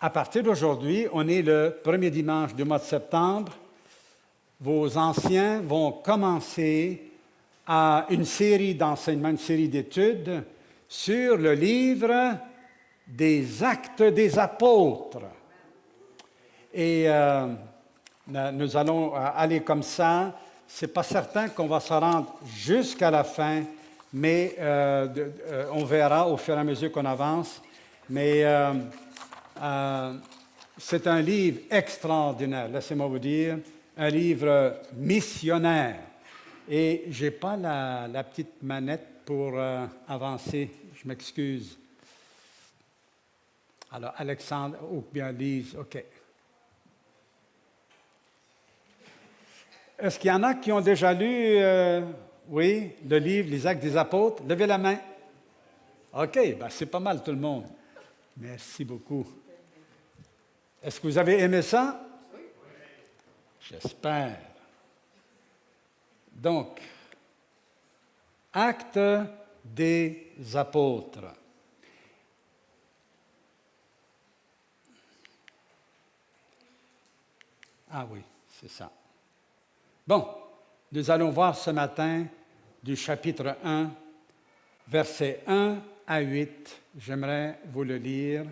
À partir d'aujourd'hui, on est le premier dimanche du mois de septembre. Vos anciens vont commencer à une série d'enseignements, une série d'études sur le livre des Actes des Apôtres. Et nous allons aller comme ça. Ce n'est pas certain qu'on va se rendre jusqu'à la fin, mais on verra au fur et à mesure qu'on avance. Mais c'est un livre extraordinaire, laissez-moi vous dire, un livre missionnaire. Et je n'ai pas la petite manette pour avancer, je m'excuse. Alors, Alexandre, ou bien Lise, OK. Est-ce qu'il y en a qui ont déjà lu, oui, le livre Les Actes des Apôtres? Levez la main. OK, ben c'est pas mal tout le monde. Merci beaucoup. Est-ce que vous avez aimé ça? Oui. J'espère. Donc, Actes des Apôtres. Ah oui, c'est ça. Bon, nous allons voir ce matin du chapitre 1, versets 1 à 8. J'aimerais vous le lire.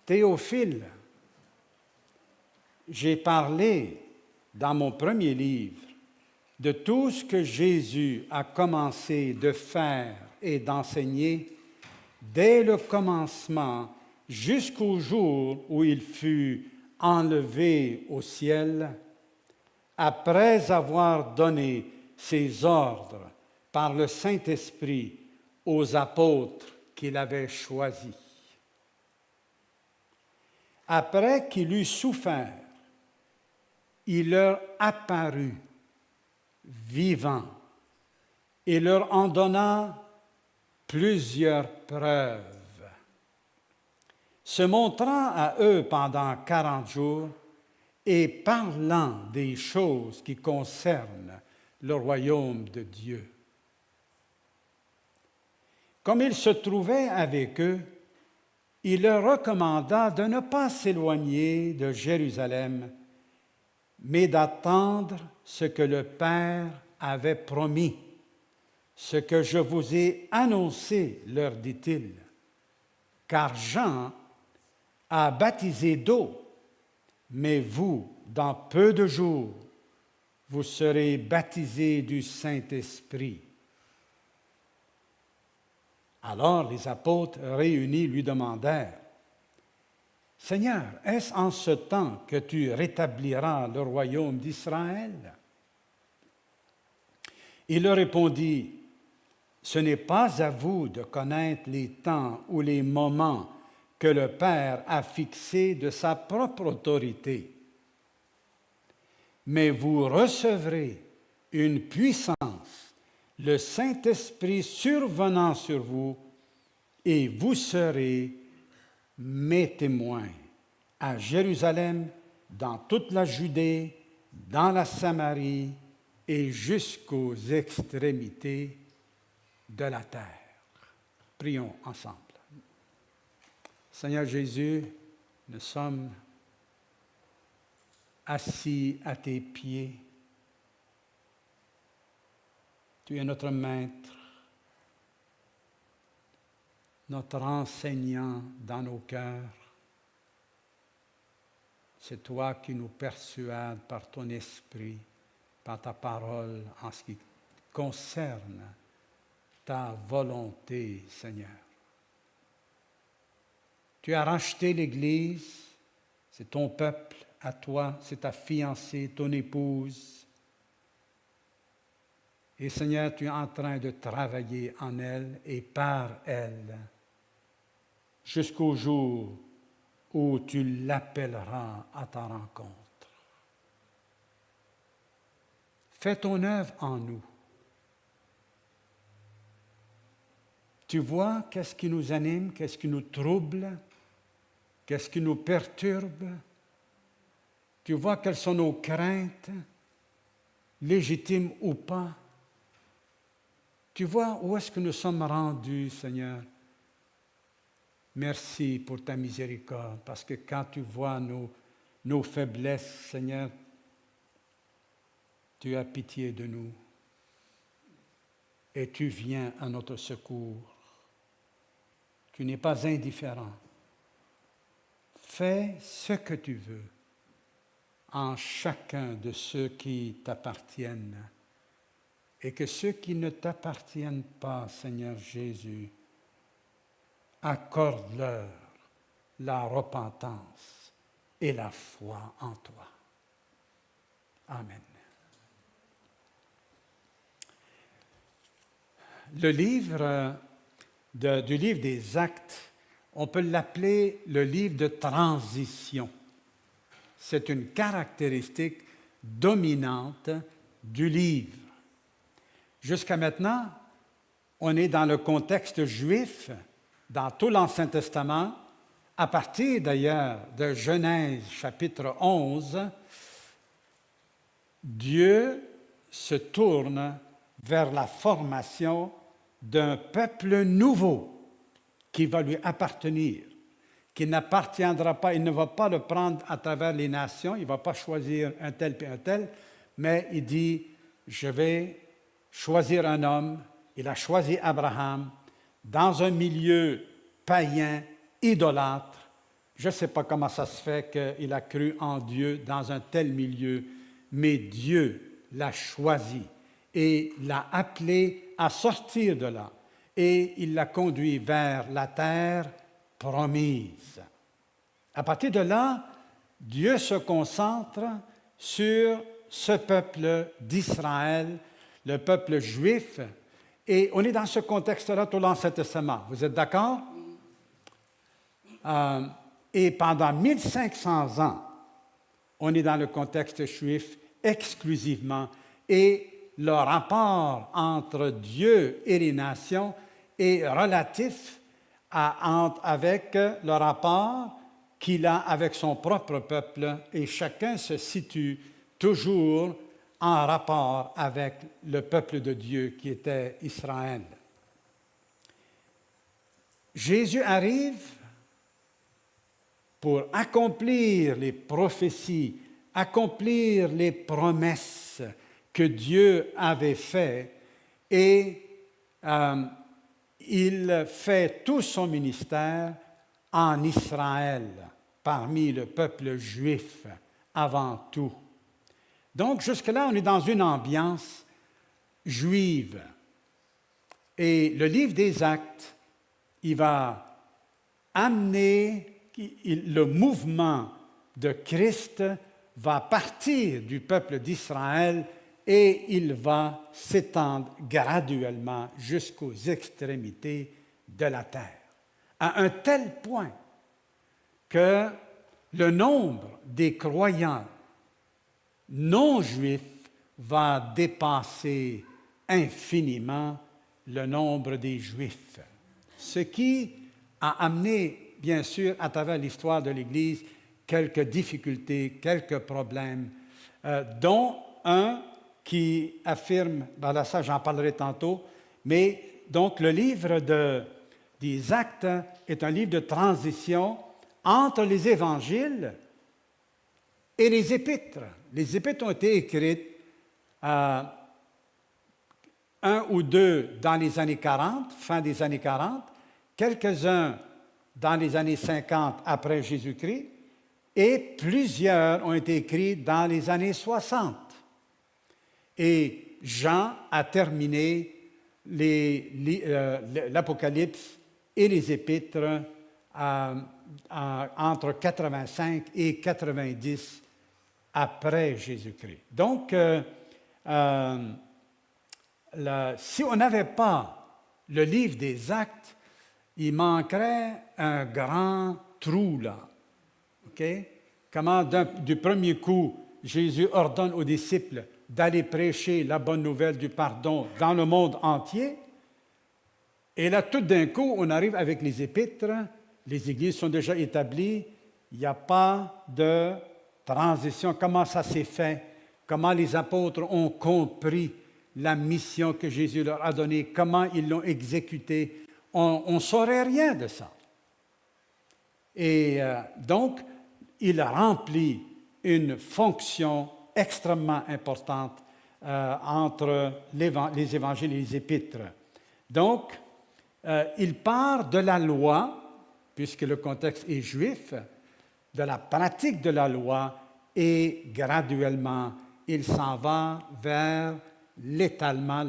Théophile, j'ai parlé dans mon premier livre de tout ce que Jésus a commencé de faire et d'enseigner dès le commencement jusqu'au jour où il fut enlevé au ciel, après avoir donné ses ordres par le Saint-Esprit aux apôtres qu'il avait choisis. Après qu'il eut souffert, il leur apparut vivant et leur en donna plusieurs preuves, se montrant à eux pendant 40 jours et parlant des choses qui concernent le royaume de Dieu. Comme il se trouvait avec eux, il leur recommanda de ne pas s'éloigner de Jérusalem, mais d'attendre ce que le Père avait promis, ce que je vous ai annoncé, leur dit-il, car Jean a baptisé d'eau, mais vous, dans peu de jours, vous serez baptisés du Saint-Esprit. Alors les apôtres réunis lui demandèrent, « Seigneur, est-ce en ce temps que tu rétabliras le royaume d'Israël? » Il leur répondit, « Ce n'est pas à vous de connaître les temps ou les moments que le Père a fixés de sa propre autorité, mais vous recevrez une puissance, le Saint-Esprit survenant sur vous, et vous serez mes témoins à Jérusalem, dans toute la Judée, dans la Samarie et jusqu'aux extrémités de la terre. Prions ensemble. Seigneur Jésus, nous sommes assis à tes pieds. Tu es notre maître, notre enseignant dans nos cœurs. C'est toi qui nous persuades par ton esprit, par ta parole, en ce qui concerne ta volonté, Seigneur. Tu as racheté l'Église, c'est ton peuple à toi, c'est ta fiancée, ton épouse. Et Seigneur, tu es en train de travailler en elle et par elle, jusqu'au jour où tu l'appelleras à ta rencontre. Fais ton œuvre en nous. Tu vois qu'est-ce qui nous anime, qu'est-ce qui nous trouble, qu'est-ce qui nous perturbe. Tu vois quelles sont nos craintes, légitimes ou pas. Tu vois où est-ce que nous sommes rendus, Seigneur. Merci pour ta miséricorde, parce que quand tu vois nos faiblesses, Seigneur, tu as pitié de nous et tu viens à notre secours. Tu n'es pas indifférent. Fais ce que tu veux en chacun de ceux qui t'appartiennent et que ceux qui ne t'appartiennent pas, Seigneur Jésus, accorde-leur la repentance et la foi en toi. Amen. Le livre du livre des Actes, on peut l'appeler le livre de transition. C'est une caractéristique dominante du livre. Jusqu'à maintenant, on est dans le contexte juif, dans tout l'Ancien Testament, à partir d'ailleurs de Genèse chapitre 11, Dieu se tourne vers la formation d'un peuple nouveau qui va lui appartenir, qui n'appartiendra pas, il ne va pas le prendre à travers les nations, il ne va pas choisir un tel puis un tel, mais il dit, je vais choisir un homme, il a choisi Abraham, dans un milieu païen, idolâtre. Je ne sais pas comment ça se fait qu'il a cru en Dieu dans un tel milieu, mais Dieu l'a choisi et l'a appelé à sortir de là. Et il l'a conduit vers la terre promise. À partir de là, Dieu se concentre sur ce peuple d'Israël, le peuple juif, et on est dans ce contexte-là tout l'Ancien Testament. Vous êtes d'accord? Et pendant 1500 ans, on est dans le contexte juif exclusivement, et le rapport entre Dieu et les nations est relatif avec le rapport qu'il a avec son propre peuple, et chacun se situe toujours en rapport avec le peuple de Dieu qui était Israël. Jésus arrive pour accomplir les prophéties, accomplir les promesses que Dieu avait faites, et il fait tout son ministère en Israël, parmi le peuple juif avant tout. Donc, jusque-là, on est dans une ambiance juive. Et le livre des Actes, il va amener, le mouvement de Christ va partir du peuple d'Israël et il va s'étendre graduellement jusqu'aux extrémités de la terre, à un tel point que le nombre des croyants non-juifs va dépasser infiniment le nombre des Juifs, ce qui a amené, bien sûr, à travers l'histoire de l'Église, quelques difficultés, quelques problèmes, dont un qui affirme, ça j'en parlerai tantôt, mais donc le livre des Actes est un livre de transition entre les évangiles et les épîtres. Les épîtres ont été écrites, un ou deux dans les années 40, fin des années 40, quelques-uns dans les années 50 après Jésus-Christ, et plusieurs ont été écrits dans les années 60. Et Jean a terminé l'Apocalypse et les Épîtres entre 85 et 90 après Jésus-Christ. Donc, si on n'avait pas le livre des Actes, il manquerait un grand trou là. Okay? Comment du premier coup, Jésus ordonne aux disciples d'aller prêcher la bonne nouvelle du pardon dans le monde entier. Et là, tout d'un coup, on arrive avec les épîtres, les églises sont déjà établies, il n'y a pas de transition. Comment ça s'est fait? Comment les apôtres ont compris la mission que Jésus leur a donnée? Comment ils l'ont exécutée? On ne saurait rien de ça. Et donc, il remplit une fonction extrêmement importante entre les évangiles et les épîtres. Donc, il part de la loi, puisque le contexte est juif, de la pratique de la loi, et graduellement, il s'en va vers l'étalement,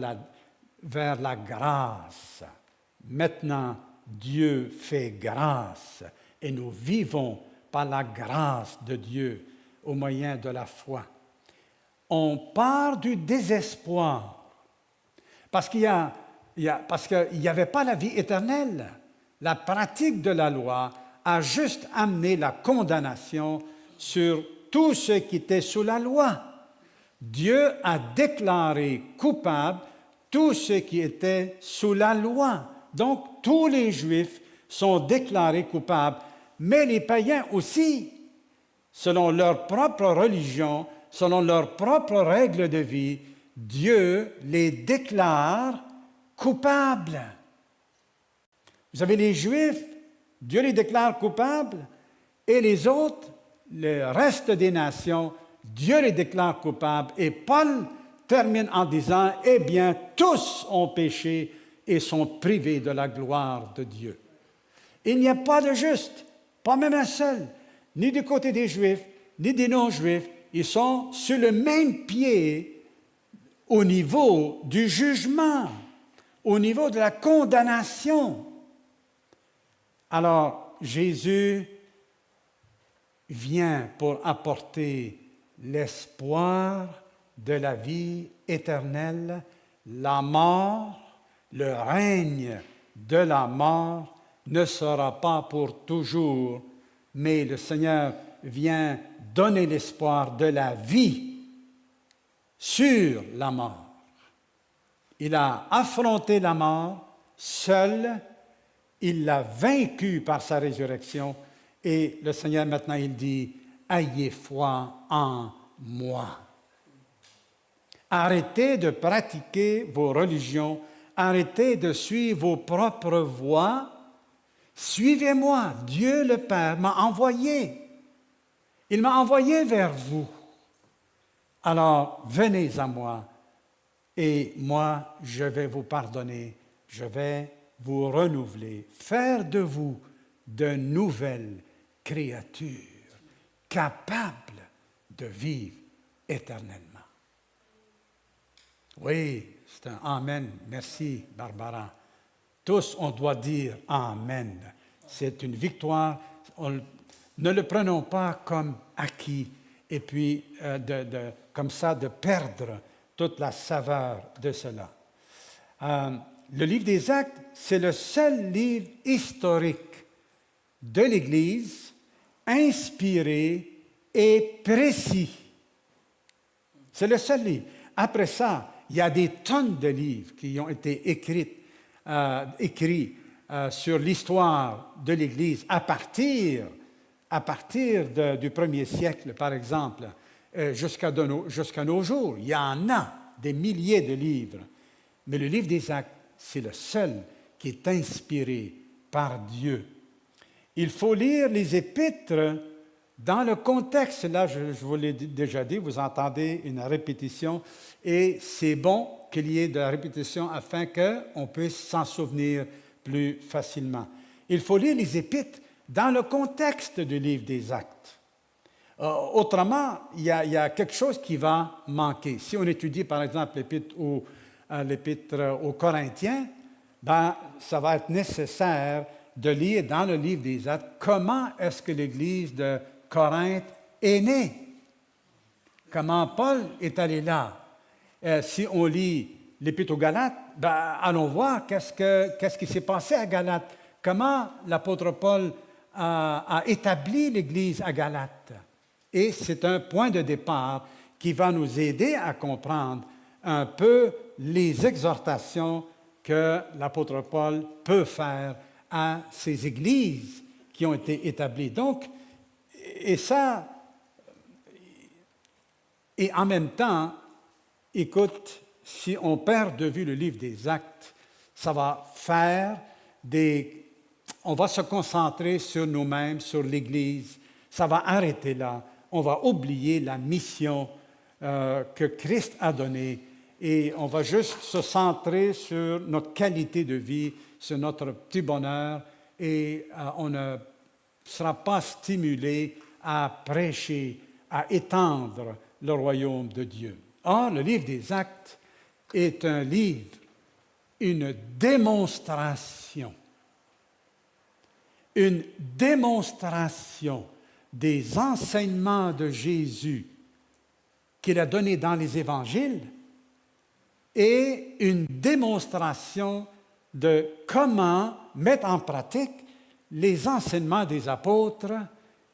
vers la grâce. Maintenant, Dieu fait grâce et nous vivons par la grâce de Dieu au moyen de la foi. On part du désespoir parce qu'il n'y avait pas la vie éternelle. La pratique de la loi a juste amené la condamnation sur tous ceux qui étaient sous la loi. Dieu a déclaré coupables tous ceux qui étaient sous la loi. Donc, tous les Juifs sont déclarés coupables, mais les païens aussi, selon leur propre religion, selon leurs propres règles de vie, Dieu les déclare coupables. Vous avez les Juifs, Dieu les déclare coupables, et les autres, le reste des nations, Dieu les déclare coupables. Et Paul termine en disant, « Eh bien, tous ont péché et sont privés de la gloire de Dieu. » Il n'y a pas de juste, pas même un seul, ni du côté des Juifs, ni des non-Juifs. Ils sont sur le même pied au niveau du jugement, au niveau de la condamnation. Alors, Jésus vient pour apporter l'espoir de la vie éternelle, la mort, le règne de la mort ne sera pas pour toujours, mais le Seigneur vient donner l'espoir de la vie sur la mort. Il a affronté la mort seul, il l'a vaincu par sa résurrection, et le Seigneur maintenant il dit, « Ayez foi en moi. » Arrêtez de pratiquer vos religions, arrêtez de suivre vos propres voies. Suivez-moi, Dieu le Père m'a envoyé. Il m'a envoyé vers vous. Alors, venez à moi, et moi, je vais vous pardonner, je vais vous renouveler, faire de vous de nouvelles créatures capables de vivre éternellement. Oui, c'est un Amen. Merci, Barbara. Tous, on doit dire Amen. C'est une victoire. Ne le prenons pas comme acquis et puis comme ça de perdre toute la saveur de cela. Le livre des Actes, c'est le seul livre historique de l'Église inspiré et précis. C'est le seul livre. Après ça, il y a des tonnes de livres qui ont été écrits sur l'histoire de l'Église à partir du 1er siècle, par exemple, jusqu'à nos jours. Il y en a des milliers de livres. Mais le livre des Actes, c'est le seul qui est inspiré par Dieu. Il faut lire les épîtres dans le contexte. Là, je vous l'ai déjà dit, vous entendez une répétition, et c'est bon qu'il y ait de la répétition afin qu'on puisse s'en souvenir plus facilement. Il faut lire les épîtres dans le contexte du livre des Actes. Autrement, il y a quelque chose qui va manquer. Si on étudie, par exemple, l'épître aux Corinthiens, ça va être nécessaire de lire dans le livre des Actes comment est-ce que l'Église de Corinthe est née. Comment Paul est allé là. Si on lit l'Épître aux Galates, allons voir qu'est-ce qui s'est passé à Galates. Comment l'apôtre Paul a établi l'Église à Galates. Et c'est un point de départ qui va nous aider à comprendre un peu les exhortations que l'apôtre Paul peut faire à ces églises qui ont été établies. Donc, et en même temps, écoute, si on perd de vue le livre des Actes, ça va faire on va se concentrer sur nous-mêmes, sur l'Église. Ça va arrêter là. On va oublier la mission que Christ a donnée et on va juste se centrer sur notre qualité de vie, sur notre petit bonheur et on ne sera pas stimulé à prêcher, à étendre le royaume de Dieu. Or, le livre des Actes est un livre, une démonstration des enseignements de Jésus qu'il a donnés dans les évangiles et une démonstration de comment mettre en pratique les enseignements des apôtres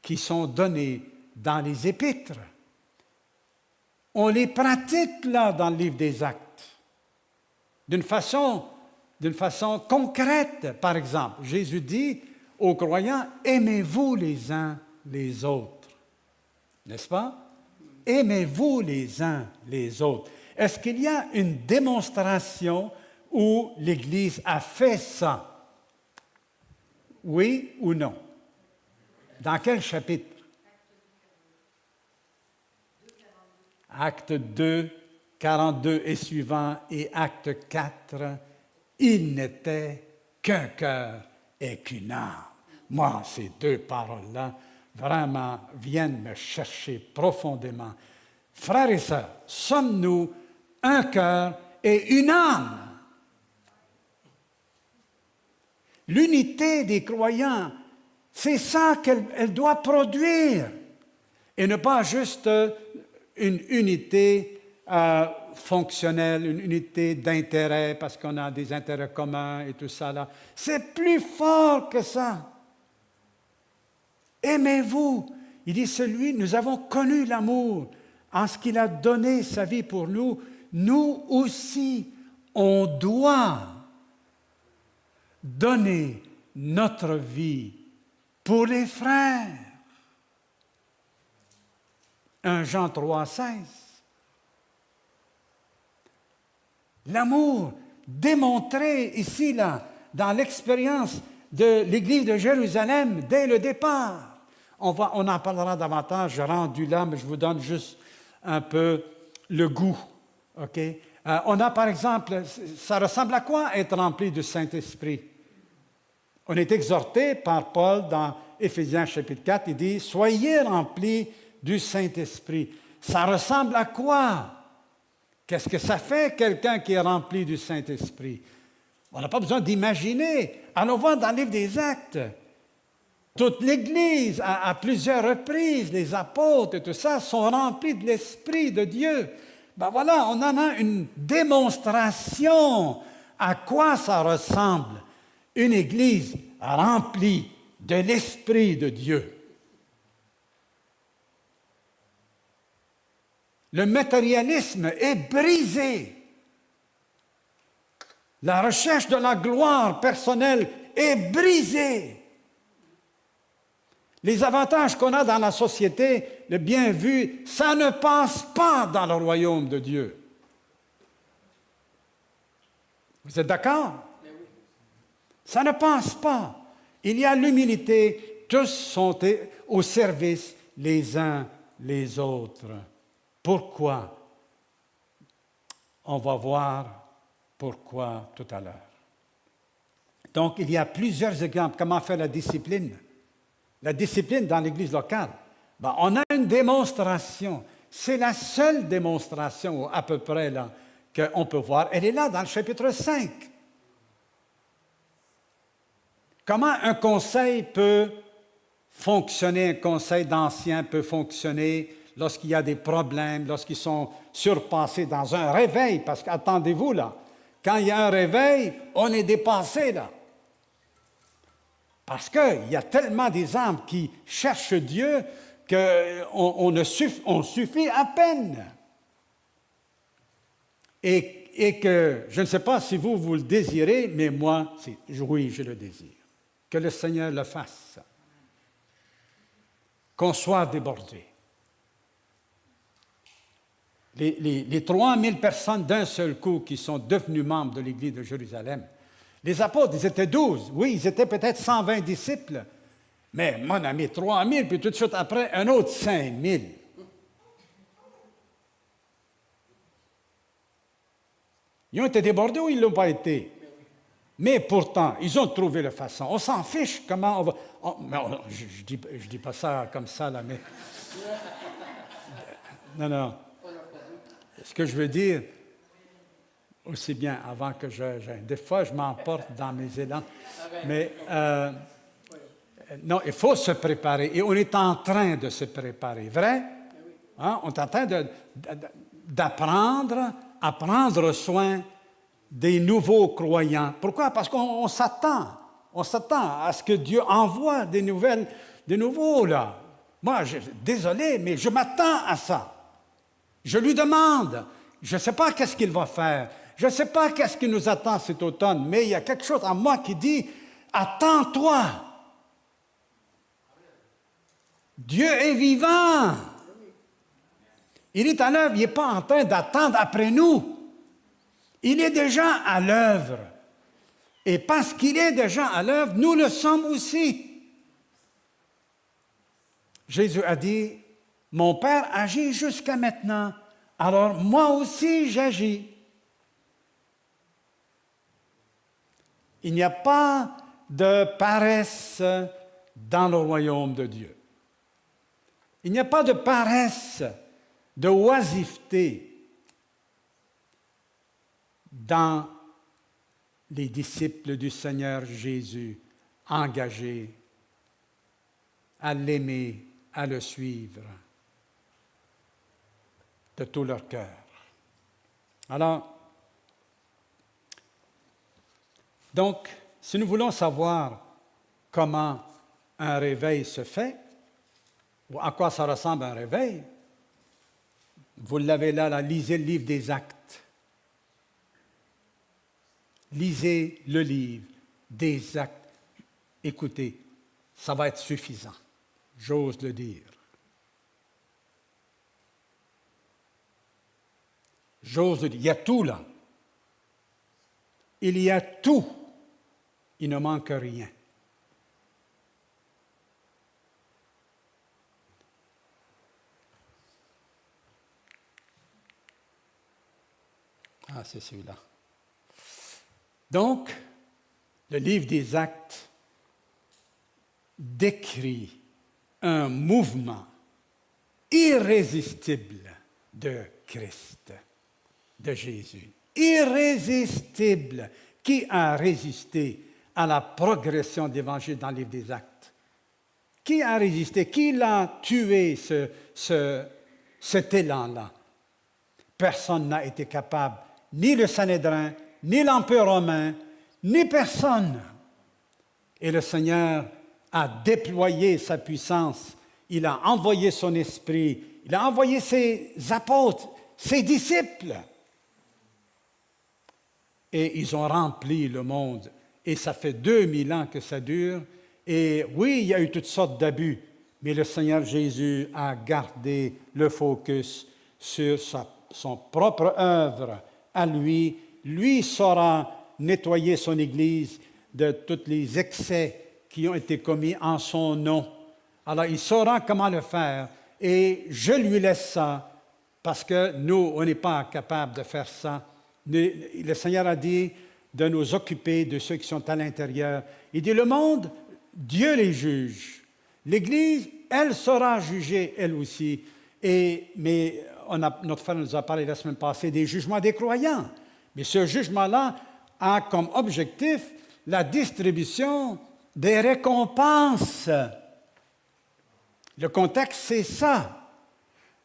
qui sont donnés dans les épîtres. On les pratique là dans le livre des Actes d'une façon concrète. Par exemple, Jésus dit aux croyants, aimez-vous les uns les autres. N'est-ce pas? Aimez-vous les uns les autres. Est-ce qu'il y a une démonstration où l'Église a fait ça? Oui ou non? Dans quel chapitre? Acte 2, 42 et suivant, et Acte 4, il n'était qu'un cœur et qu'une âme. Moi, ces deux paroles-là, vraiment, viennent me chercher profondément. Frères et sœurs, sommes-nous un cœur et une âme? L'unité des croyants, c'est ça qu'elle doit produire, et ne pas juste une unité fonctionnelle, une unité d'intérêt, parce qu'on a des intérêts communs et tout ça là. C'est plus fort que ça. Aimez-vous. Il dit, nous avons connu l'amour en ce qu'il a donné sa vie pour nous. Nous aussi, on doit donner notre vie pour les frères. 1 Jean 3, 16. L'amour démontré ici, là, dans l'expérience de l'Église de Jérusalem dès le départ. On en parlera davantage, je rendu là, mais je vous donne juste un peu le goût. Okay? On a par exemple, ça ressemble à quoi être rempli du Saint-Esprit? On est exhorté par Paul dans Éphésiens chapitre 4, il dit « Soyez remplis du Saint-Esprit ». Ça ressemble à quoi? Qu'est-ce que ça fait, quelqu'un qui est rempli du Saint-Esprit? On n'a pas besoin d'imaginer. Allons voir dans le livre des Actes. Toute l'Église, à plusieurs reprises, les apôtres et tout ça, sont remplis de l'Esprit de Dieu. Ben voilà, on en a une démonstration à quoi ça ressemble. Une Église remplie de l'Esprit de Dieu. Le matérialisme est brisé. La recherche de la gloire personnelle est brisée. Les avantages qu'on a dans la société, le bien vu, ça ne passe pas dans le royaume de Dieu. Vous êtes d'accord? Ça ne passe pas. Il y a l'humilité, tous sont au service les uns les autres. Pourquoi? On va voir pourquoi tout à l'heure. Donc, il y a plusieurs exemples. Comment faire la discipline? La discipline dans l'Église locale. Ben, on a une démonstration. C'est la seule démonstration, à peu près, là, qu'on peut voir. Elle est là, dans le chapitre 5. Comment un conseil peut fonctionner, un conseil d'anciens peut fonctionner lorsqu'il y a des problèmes, lorsqu'ils sont surpassés dans un réveil, parce qu'attendez-vous là, quand il y a un réveil, on est dépassé là. Parce qu'il y a tellement des âmes qui cherchent Dieu qu'on suffit à peine. Et que, je ne sais pas si vous le désirez, mais moi, oui, je le désire. Que le Seigneur le fasse. Qu'on soit débordé. Les 3000 personnes d'un seul coup qui sont devenues membres de l'Église de Jérusalem, Les apôtres, ils étaient 12. Oui, ils étaient peut-être 120 disciples. Mais mon ami, 3000, puis tout de suite après, un autre 5000. Ils ont été débordés ou ils ne l'ont pas été? Mais pourtant, ils ont trouvé la façon. On s'en fiche comment on va... je dis pas ça comme ça, là, mais... Non. Ce que je veux dire, aussi bien avant que des fois, je m'emporte dans mes élans. Mais non, il faut se préparer. Et on est en train de se préparer. Vrai? Hein? On est en train d'apprendre à prendre soin des nouveaux croyants. Pourquoi? Parce qu'on s'attend. On s'attend à ce que Dieu envoie des nouvelles, des nouveaux, là. Moi, désolé, mais je m'attends à ça. Je lui demande. Je ne sais pas qu'est-ce qu'il va faire. Je ne sais pas qu'est-ce qui nous attend cet automne, mais il y a quelque chose en moi qui dit, attends-toi. Dieu est vivant. Il est à l'œuvre, il n'est pas en train d'attendre après nous. Il est déjà à l'œuvre. Et parce qu'il est déjà à l'œuvre, nous le sommes aussi. Jésus a dit, mon Père agit jusqu'à maintenant, alors moi aussi j'agis. Il n'y a pas de paresse dans le royaume de Dieu. Il n'y a pas de paresse, de oisiveté dans les disciples du Seigneur Jésus, engagés à l'aimer, à le suivre de tout leur cœur. Alors, donc, si nous voulons savoir comment un réveil se fait, ou à quoi ça ressemble un réveil, vous l'avez là, lisez le livre des Actes. Lisez le livre des Actes. Écoutez, ça va être suffisant, j'ose le dire. J'ose le dire, il y a tout là. Il y a tout. Il ne manque rien. Ah, c'est celui-là. Donc, le livre des Actes décrit un mouvement irrésistible de Christ, de Jésus. Irrésistible. Qui a résisté à la progression de l'Évangile dans le livre des Actes? Qui a résisté? Qui l'a tué, cet élan-là? Personne n'a été capable, ni le Sanhédrin, ni l'Empire romain, ni personne. Et le Seigneur a déployé sa puissance. Il a envoyé son esprit. Il a envoyé ses apôtres, ses disciples. Et ils ont rempli le monde. Et ça fait 2000 ans que ça dure. Et oui, il y a eu toutes sortes d'abus, mais le Seigneur Jésus a gardé le focus sur son propre œuvre. À lui, lui saura nettoyer son Église de tous les excès qui ont été commis en son nom. Alors, il saura comment le faire. Et je lui laisse ça, parce que nous, on n'est pas capable de faire ça. Le Seigneur a dit de nous occuper de ceux qui sont à l'intérieur. Il dit, le monde, Dieu les juge. L'Église, elle sera jugée, elle aussi. Mais notre frère nous a parlé la semaine passée des jugements des croyants. Mais ce jugement-là a comme objectif la distribution des récompenses. Le contexte, c'est ça.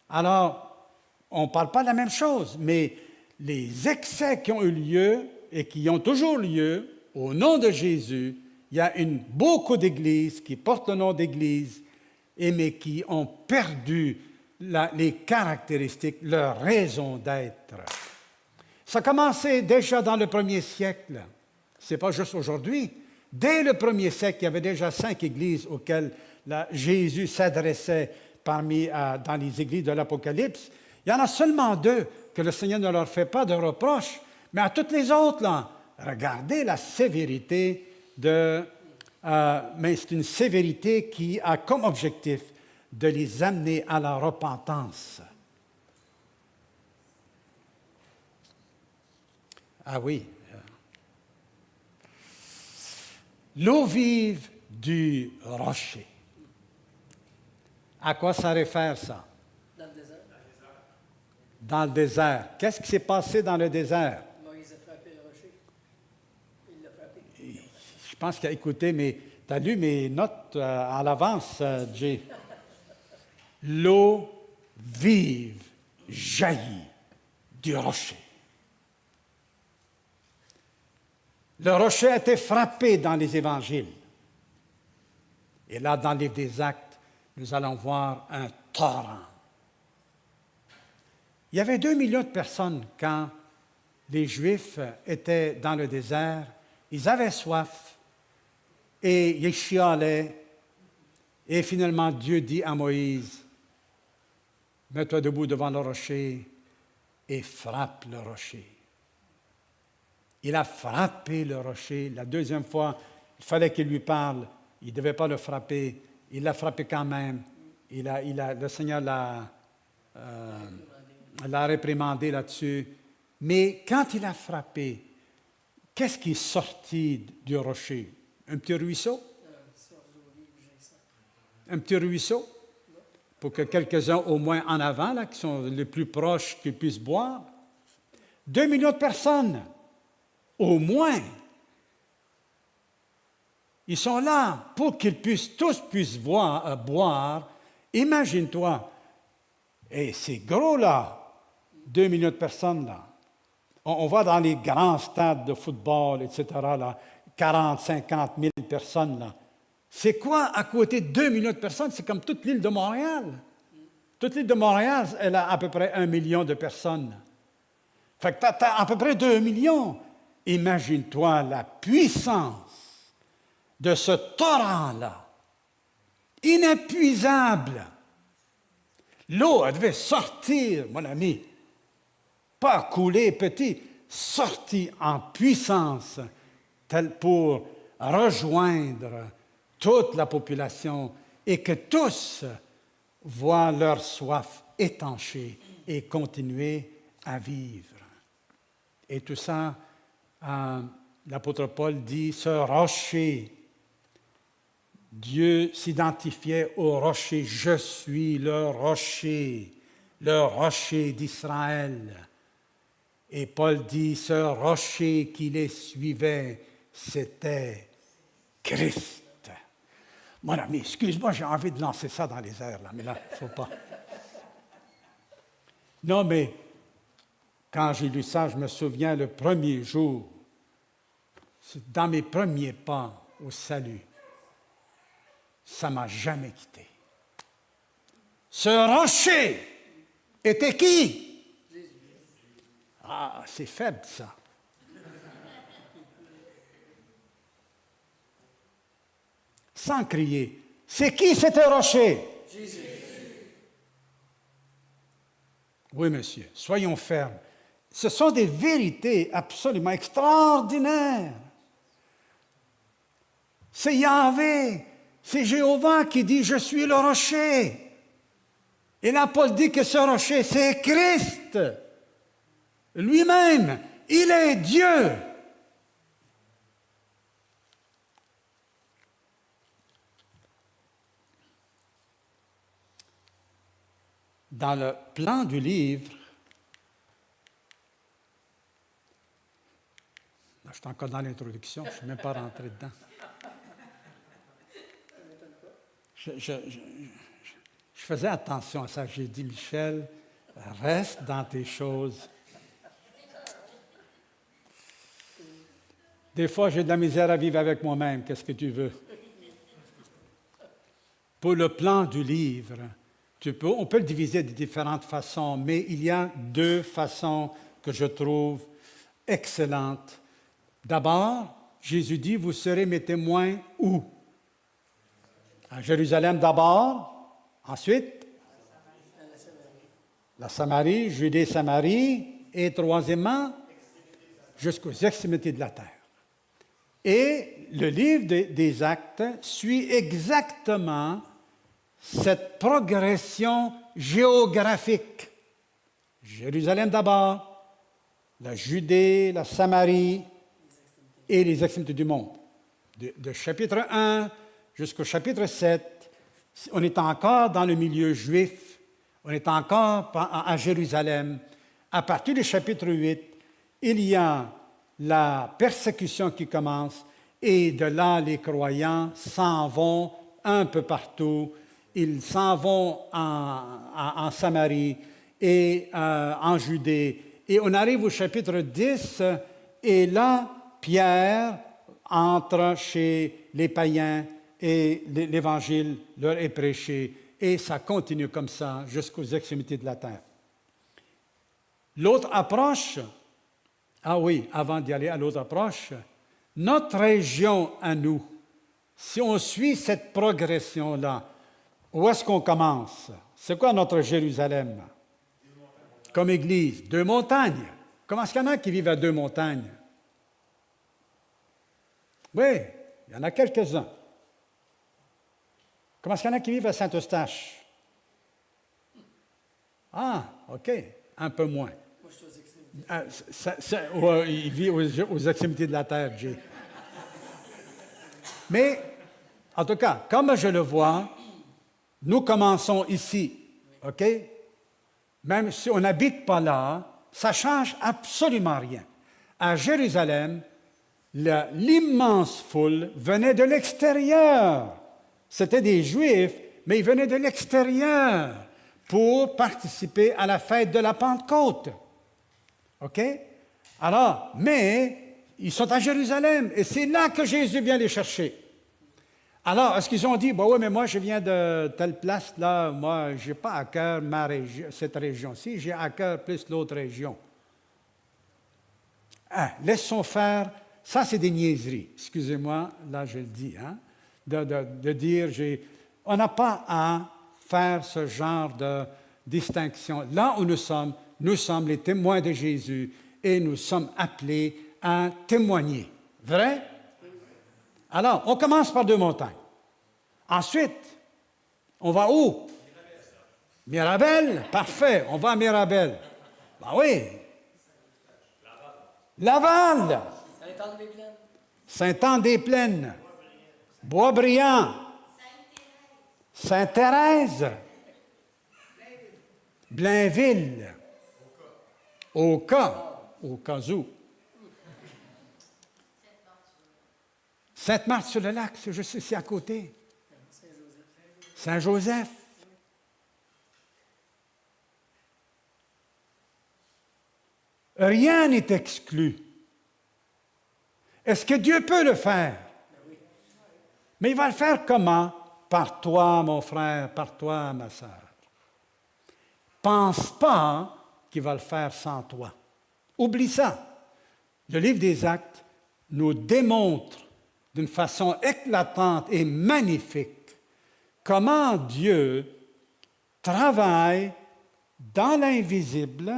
Alors, on ne parle pas de la même chose, mais les excès qui ont eu lieu et qui ont toujours lieu, au nom de Jésus, il y a beaucoup d'églises qui portent le nom d'église, mais qui ont perdu les caractéristiques, leur raison d'être. Ça a commencé déjà dans le 1er siècle. Ce n'est pas juste aujourd'hui. Dès le 1er siècle, il y avait déjà 5 églises auxquelles Jésus s'adressait dans les églises de l'Apocalypse. Il y en a seulement 2 que le Seigneur ne leur fait pas de reproches, mais à toutes les autres, là, Regardez la sévérité mais c'est une sévérité qui a comme objectif de les amener à la repentance. Ah oui. L'eau vive du rocher. À quoi ça réfère ça? Dans le désert. Dans le désert. Qu'est-ce qui s'est passé dans le désert? Moïse a frappé le rocher. Il l'a frappé. Je pense qu'il a écouté, mais tu as lu mes notes à l'avance, Jay. L'eau vive jaillit du rocher. Le rocher a été frappé dans les évangiles. Et là, dans le livre des Actes, nous allons voir un torrent. Il y avait 2 millions de personnes quand les Juifs étaient dans le désert. Ils avaient soif et ils chialaient. Et finalement, Dieu dit à Moïse, « Mets-toi debout devant le rocher et frappe le rocher. » Il a frappé le rocher. La deuxième fois, il fallait qu'il lui parle. Il ne devait pas le frapper. Il l'a frappé quand même. Le Seigneur l'a réprimandé là-dessus. Mais quand il a frappé, qu'est-ce qui est sorti du rocher? Un petit ruisseau? Un petit ruisseau? Pour que quelques-uns au moins en avant, là, qui sont les plus proches, qu'ils puissent boire. 2 millions de personnes. Au moins, ils sont là pour qu'ils tous puissent boire. Imagine-toi, et c'est gros là, 2 millions de personnes là. On va dans les grands stades de football, etc., là, 40, 50 000 personnes là. C'est quoi à côté de 2 millions de personnes? C'est comme toute l'île de Montréal. Toute l'île de Montréal, elle a à peu près 1 million de personnes. Fait que tu as à peu près 2 millions. Imagine-toi la puissance de ce torrent-là, inépuisable. L'eau, elle devait sortir, mon ami, pas couler petit, sortir en puissance, tel pour rejoindre toute la population et que tous voient leur soif étanchée et continuer à vivre. Et tout ça, l'apôtre Paul dit, ce rocher, Dieu s'identifiait au rocher, je suis le rocher d'Israël. Et Paul dit, ce rocher qui les suivait, c'était Christ. Mon ami, excuse-moi, j'ai envie de lancer ça dans les airs, là, mais là, il ne faut pas. Non, mais quand j'ai lu ça, je me souviens le premier jour, dans mes premiers pas au salut, ça ne m'a jamais quitté. Ce rocher était qui? Ah, c'est faible ça. Sans crier. C'est qui cet rocher? Jésus. Oui, monsieur, soyons fermes. Ce sont des vérités absolument extraordinaires. C'est Yahvé, c'est Jéhovah qui dit « Je suis le rocher ». Et là, Paul dit que ce rocher, c'est Christ lui-même. Il est Dieu. Dans le plan du livre, là, je suis encore dans l'introduction, je ne suis même pas rentré dedans. Je faisais attention à ça. J'ai dit, Michel, reste dans tes choses. Des fois, j'ai de la misère à vivre avec moi-même. Qu'est-ce que tu veux? Pour le plan du livre, on peut le diviser de différentes façons, mais il y a 2 façons que je trouve excellentes. D'abord, Jésus dit, vous serez mes témoins où? À Jérusalem d'abord, ensuite la Samarie, Judée, Samarie, et troisièmement, jusqu'aux extrémités de la terre. Et le livre des Actes suit exactement cette progression géographique. Jérusalem d'abord, la Judée, la Samarie et les extrémités du monde. De chapitre 1 jusqu'au chapitre 7, on est encore dans le milieu juif, on est encore à Jérusalem. À partir du chapitre 8, il y a la persécution qui commence et de là, les croyants s'en vont un peu partout. Ils s'en vont en Samarie et en Judée. Et on arrive au chapitre 10 et là, Pierre entre chez les païens et l'Évangile leur est prêché. Et ça continue comme ça jusqu'aux extrémités de la terre. L'autre approche, ah oui, avant d'y aller à l'autre approche, notre région à nous, si on suit cette progression-là, où est-ce qu'on commence? C'est quoi notre Jérusalem? Comme Église, 2 montagnes. Comment est-ce qu'il y en a qui vivent à 2 montagnes? Oui, il y en a quelques-uns. Comment est-ce qu'il y en a qui vivent à Saint-Eustache? Ah, OK, un peu moins. Moi, je suis aux extrémités. Il vit aux extrémités de la terre, Jay. Mais, en tout cas, comme je le vois, nous commençons ici, OK? Même si on n'habite pas là, ça ne change absolument rien. À Jérusalem, l'immense foule venait de l'extérieur. C'était des Juifs, mais ils venaient de l'extérieur pour participer à la fête de la Pentecôte. OK? Alors, mais ils sont à Jérusalem et c'est là que Jésus vient les chercher. Alors, est-ce qu'ils ont dit, oui, mais moi, je viens de telle place, là, moi, je n'ai pas à cœur cette région-ci, j'ai à cœur plus l'autre région. Ah, laissons faire, ça, c'est des niaiseries. Excusez-moi, là, je le dis, hein, de dire, on n'a pas à faire ce genre de distinction. Là où nous sommes les témoins de Jésus et nous sommes appelés à témoigner. Vrai? Alors, on commence par 2 montagnes. Ensuite, on va où? Mirabel. Parfait, on va à Mirabel. Ben oui. Laval. Sainte-Anne-des-Plaines. Sainte-Anne-des-Plaines. Boisbriand. Sainte-Thérèse. Blainville. Au cas où. Sainte-Marthe-sur-le-Lac, je sais, c'est à côté. Saint-Joseph. Rien n'est exclu. Est-ce que Dieu peut le faire? Mais il va le faire comment? Par toi, mon frère, par toi, ma sœur. Pense pas qu'il va le faire sans toi. Oublie ça. Le livre des Actes nous démontre d'une façon éclatante et magnifique comment Dieu travaille dans l'invisible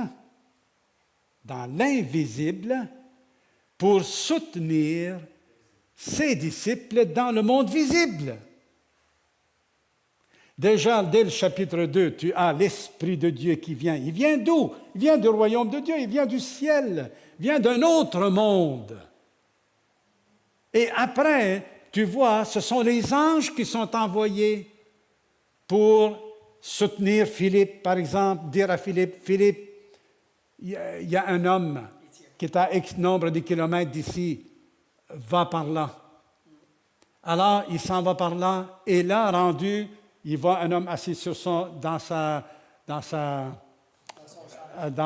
pour soutenir ses disciples dans le monde visible. Déjà, dès le chapitre 2, tu as l'Esprit de Dieu qui vient. Il vient d'où? Il vient du royaume de Dieu, il vient du ciel, il vient d'un autre monde. Et après, tu vois, ce sont les anges qui sont envoyés pour soutenir Philippe, par exemple, dire à Philippe, Philippe, il y a un homme qui est à X nombre de kilomètres d'ici, va par là. Alors, il s'en va par là, et là, rendu, il voit un homme assis dans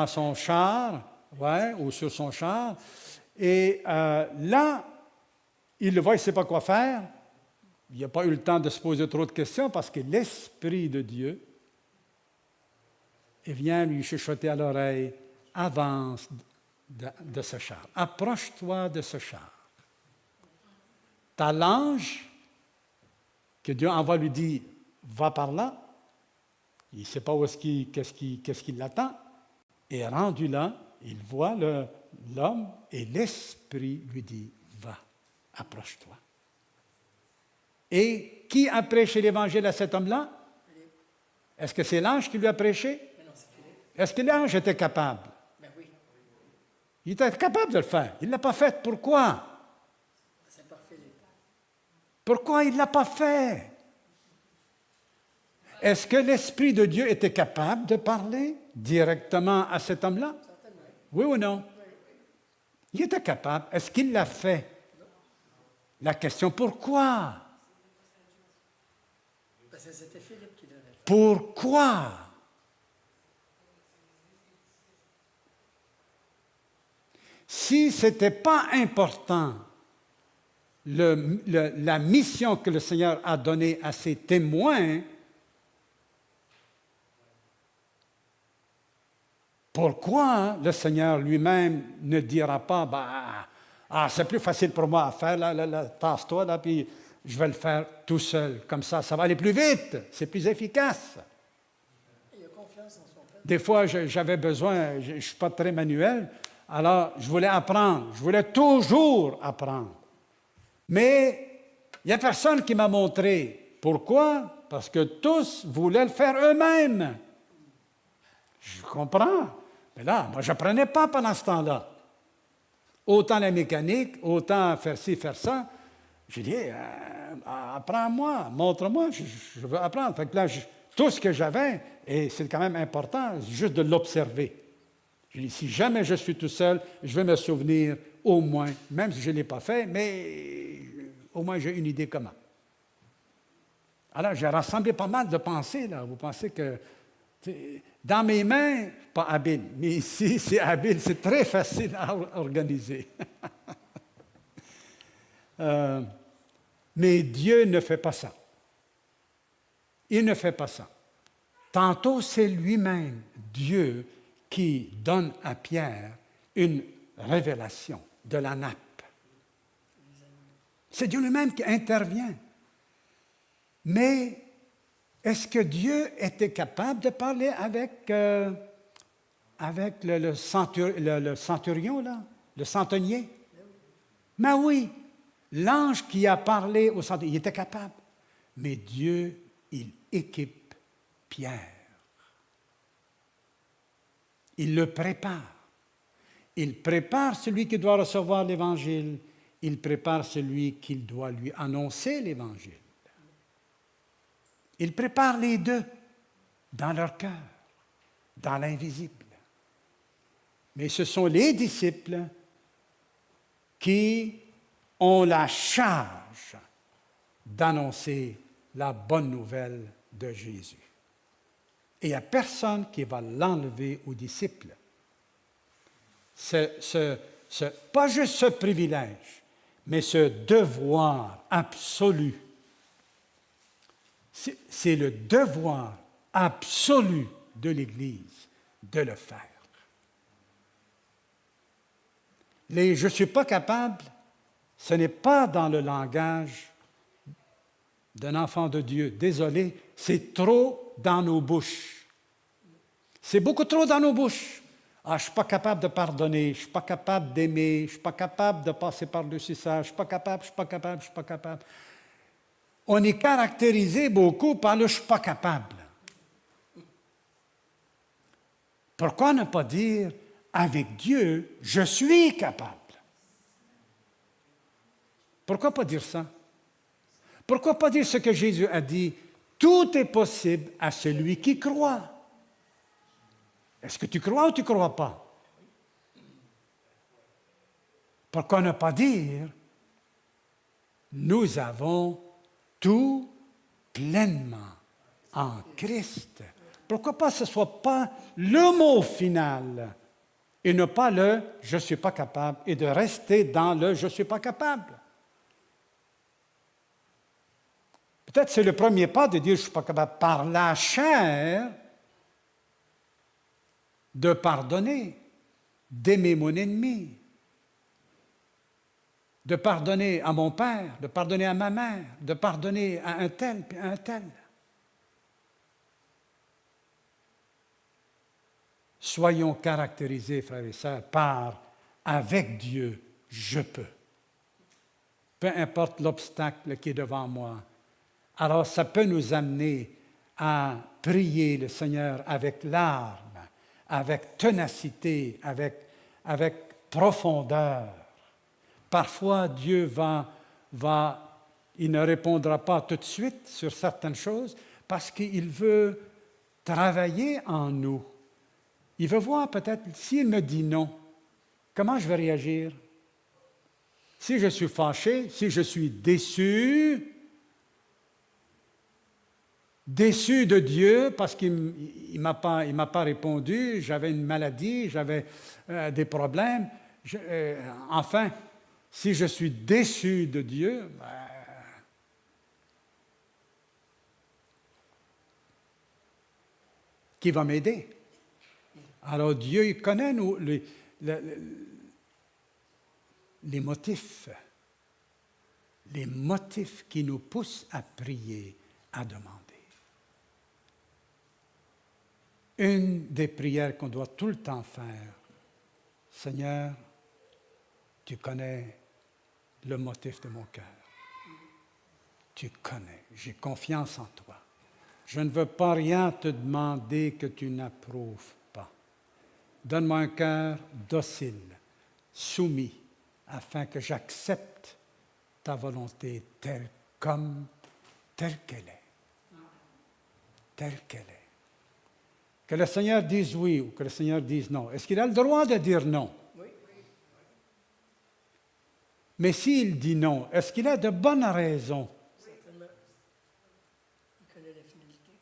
son char, ouais, ou sur son char, et là, il le voit, il ne sait pas quoi faire. Il n'a pas eu le temps de se poser trop de questions parce que l'Esprit de Dieu vient lui chuchoter à l'oreille, avance de ce char, approche-toi de ce char. T'as l'ange que Dieu envoie lui dit, va par là. Il ne sait pas qu'est-ce qui l'attend. Et rendu là, il voit l'homme et l'Esprit lui dit, va, approche-toi. Et qui a prêché l'Évangile à cet homme-là? Est-ce que c'est l'ange qui lui a prêché? Mais non, c'est Philippe. Est-ce que l'ange était capable? Ben oui, Il était capable de le faire. Il ne l'a pas fait. Pourquoi? c'est par Philippe. Pourquoi il ne l'a pas fait? Est-ce que l'Esprit de Dieu était capable de parler directement à cet homme-là? Certainement. Oui ou non? Il était capable. Est-ce qu'il l'a fait? La question, pourquoi? Parce que c'était Philippe qui devait le faire. Pourquoi? Si ce n'était pas important, la mission que le Seigneur a donnée à ses témoins, pourquoi le Seigneur lui-même ne dira pas, c'est plus facile pour moi à faire, là, tasse-toi, là, puis je vais le faire tout seul. Comme ça va aller plus vite, c'est plus efficace. Il a confiance en son Père. Des fois, j'avais besoin, je ne suis pas très manuel, alors je voulais apprendre, je voulais toujours apprendre. Mais il n'y a personne qui m'a montré. Pourquoi? Parce que tous voulaient le faire eux-mêmes. Je comprends. Mais là, moi, je n'apprenais pas pendant ce temps-là. Autant la mécanique, autant faire ci, faire ça. J'ai dit, apprends-moi, montre-moi, je veux apprendre. Fait que là, tout ce que j'avais, et c'est quand même important, juste de l'observer. J'ai dit, si jamais je suis tout seul, je vais me souvenir au moins, même si je ne l'ai pas fait, mais au moins j'ai une idée comment. Alors, j'ai rassemblé pas mal de pensées, là. Vous pensez que, dans mes mains, pas habile, mais ici, c'est habile, c'est très facile à organiser. Mais Dieu ne fait pas ça. Il ne fait pas ça. Tantôt, c'est lui-même, Dieu, qui donne à Pierre une révélation de la nappe. C'est Dieu lui-même qui intervient. Mais est-ce que Dieu était capable de parler avec le centurion, là, le centenier? Mais oui, l'ange qui a parlé au centurion, il était capable. Mais Dieu, il équipe Pierre. Il le prépare. Il prépare celui qui doit recevoir l'Évangile. Il prépare celui qui doit lui annoncer l'Évangile. Il prépare les deux dans leur cœur, dans l'invisible. Mais ce sont les disciples qui ont la charge d'annoncer la bonne nouvelle de Jésus. Et il n'y a personne qui va l'enlever aux disciples. Pas juste ce privilège, mais ce devoir absolu. C'est le devoir absolu de l'Église de le faire. Les « je ne suis pas capable », ce n'est pas dans le langage d'un enfant de Dieu. Désolé, c'est trop dans nos bouches. C'est beaucoup trop dans nos bouches. Je ne suis pas capable de pardonner, je ne suis pas capable d'aimer, je ne suis pas capable de passer par-dessus ça, je ne suis pas capable, je ne suis pas capable, je ne suis pas capable. On est caractérisé beaucoup par le « je ne suis pas capable ». Pourquoi ne pas dire « avec Dieu, je suis capable ». Pourquoi pas dire ça? Pourquoi pas dire ce que Jésus a dit? Tout est possible à celui qui croit. Est-ce que tu crois ou tu ne crois pas? Pourquoi ne pas dire nous avons tout pleinement en Christ? Pourquoi pas ce ne soit pas le mot final et ne pas le « je ne suis pas capable » et de rester dans le « je ne suis pas capable ». Peut-être c'est le premier pas de dire « je ne suis pas capable » par la chair de pardonner, d'aimer mon ennemi, de pardonner à mon père, de pardonner à ma mère, de pardonner à un tel puis à un tel. Soyons caractérisés, frères et sœurs, par « avec Dieu, je peux ». Peu importe l'obstacle qui est devant moi. Alors, ça peut nous amener à prier le Seigneur avec larmes, avec ténacité, avec profondeur. Parfois, Dieu il ne répondra pas tout de suite sur certaines choses parce qu'il veut travailler en nous. Il veut voir peut-être, s'il me dit non, comment je vais réagir? Si je suis fâché, si je suis déçu de Dieu parce qu'il ne m'a pas répondu, j'avais une maladie, j'avais des problèmes. Enfin, si je suis déçu de Dieu, qui va m'aider? Alors Dieu, il connaît les motifs qui nous poussent à prier, à demander. Une des prières qu'on doit tout le temps faire, Seigneur, tu connais le motif de mon cœur. Tu connais, j'ai confiance en toi. Je ne veux pas rien te demander que tu n'approuves pas. Donne-moi un cœur docile, soumis, afin que j'accepte ta volonté telle qu'elle est. Telle qu'elle est. Que le Seigneur dise oui ou que le Seigneur dise non. Est-ce qu'il a le droit de dire non? Oui. Mais s'il dit non, est-ce qu'il a de bonnes raisons? Certainement. Il connaît la finalité.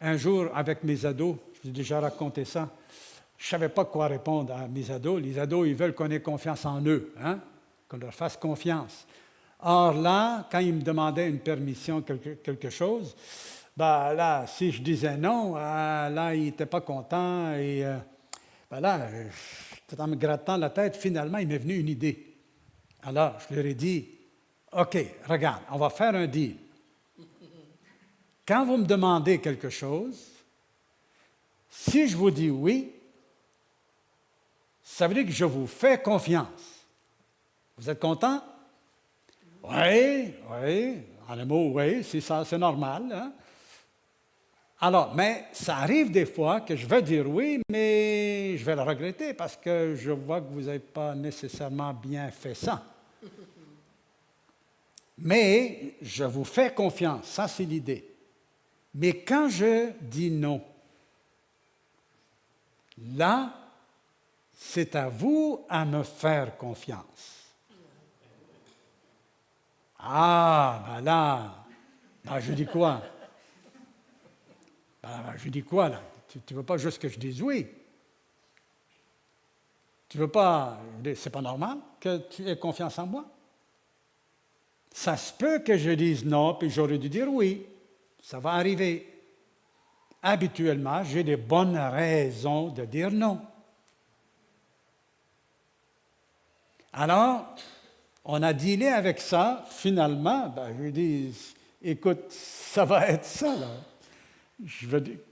Un jour, avec mes ados, je vous ai déjà raconté ça, je ne savais pas quoi répondre à mes ados. Les ados, ils veulent qu'on ait confiance en eux, qu'on leur fasse confiance. Or là, quand ils me demandaient une permission, quelque chose, ben là, si je disais non, là, ils n'étaient pas contents. Et là, tout en me grattant la tête, finalement, il m'est venu une idée. Alors, je leur ai dit, OK, regarde, on va faire un deal. Quand vous me demandez quelque chose, si je vous dis oui, ça veut dire que je vous fais confiance. Vous êtes content? Oui. En un mot, oui, c'est ça, c'est normal. Alors, mais ça arrive des fois que je vais dire oui, mais je vais le regretter parce que je vois que vous n'avez pas nécessairement bien fait ça. Mais je vous fais confiance, ça c'est l'idée. Mais quand je dis non, là, c'est à vous à me faire confiance. Ben là, je dis quoi? Je dis quoi, là? Tu ne veux pas juste que je dise oui. Tu veux pas... C'est pas normal que tu aies confiance en moi. Ça se peut que je dise non, puis j'aurais dû dire oui. Ça va arriver. Habituellement, j'ai des bonnes raisons de dire non. Alors, on a dealé avec ça. Finalement, je lui dis, écoute, ça va être ça, là.